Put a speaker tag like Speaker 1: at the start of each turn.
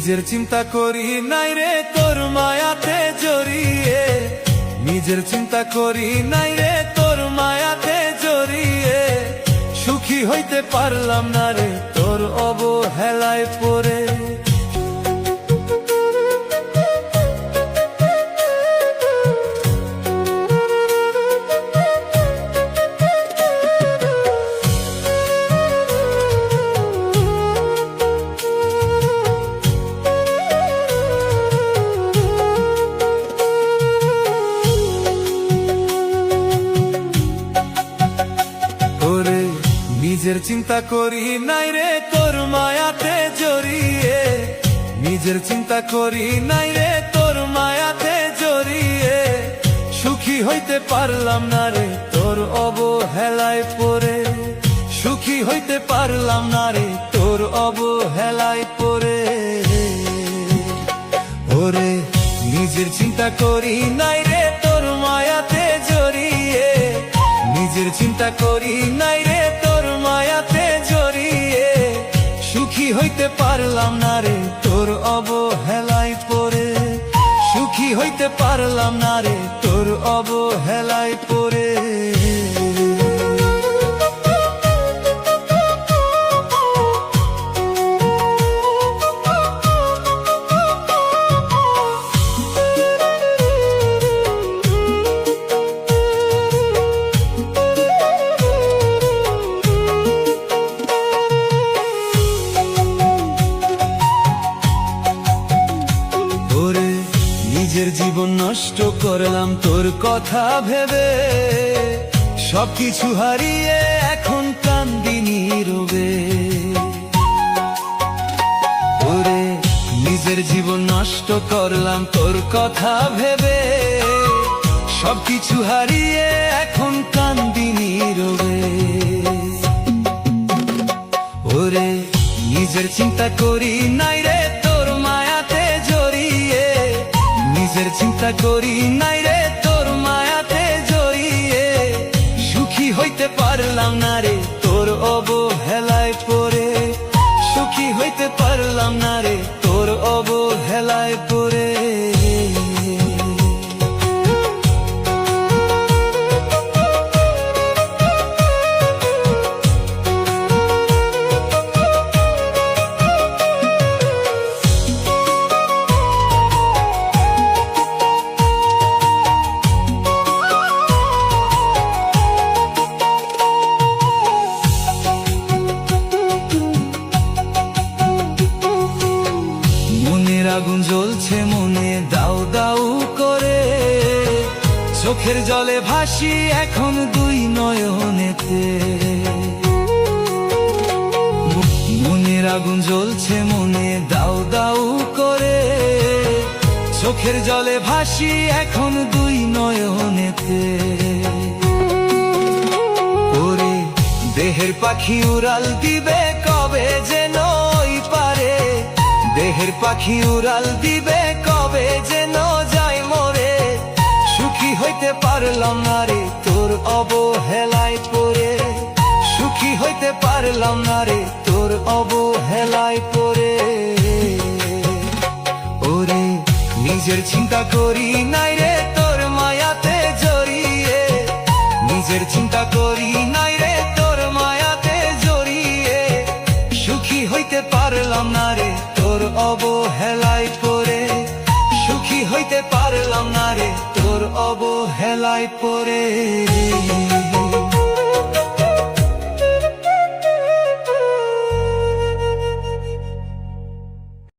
Speaker 1: নিজের চিন্তা করি নাই রে তোর মায়াতে জড়িয়ে, নিজের চিন্তা করি নাই রে তোর মায়াতে জড়িয়ে, সুখী হইতে পারলাম না রে তোর অবহেলায় পড়ে। নিজের চিন্তা করি নাই রে তোর মায়াতে জড়িয়ে, নিজের চিন্তা করি নাই রে তোর মায়াতে জড়িয়ে, সুখী হইতে পারলাম না রে তোর অবহেলায় পড়ে, সুখী হইতে পারলাম না রে তোর অবহেলায় পড়ে। ওরে নিজের চিন্তা করি নাই রে তোর মায়াতে জড়িয়ে, নিজের চিন্তা করি নাই রে তোর মায়াতে জড়িয়ে, সুখী হইতে পারলাম না রে তোর অবহেলায় পড়ে, সুখী হইতে পারলাম না রে তোর অবহেলায় পড়ে। নিজের জীবন নষ্ট করলাম তোর কথা ভেবে, সবকিছু হারিয়ে এখন কান্দি নীরবে। ওরে নিজের জীবন নষ্ট করলাম তোর কথা ভেবে, সবকিছু হারিয়ে এখন কান্দি নীরবে। ওরে নিজের চিন্তা করি নাই রে তোর মায়াতে জড়িয়ে, নিজের চিন্তা করি নাই রে তোর মায়াতে জড়িয়ে, সুখী হইতে পারলাম না রে তোর অবহেলায় পড়ে, সুখী হইতে পারলাম না রে তোর অবহেলায় পড়ে। আগুন জ্বলছে মনে দাউ দাউ করে, চোখের জলে ভাসি এখন দুই নয়নেতে। মনের আগুন জ্বলছে মনে দাউ দাউ করে, চোখের জলে ভাসি এখন দুই নয়নেতে। ওরে দেহের পাখি উড়াল দিবে কবে যেন ওই পারে, দেহের পাখি উড়াল দিবে কবে যেন যাই মরে, সুখী হইতে পারলাম না রে তোর অবহেলায় পড়ে, সুখী হইতে পারলাম না রে তোর অবহেলায় পড়ে। ওরে নিজের চিন্তা করি নাই রে তোর মায়াতে জড়িয়ে, নিজের চিন্তা করি নাই রে তোর মায়াতে জড়িয়ে, সুখী হইতে পারলাম না রে তোর অবহেলায় পড়ে, সুখী হইতে পারলাম না রে তোর অবহেলায় পড়ে।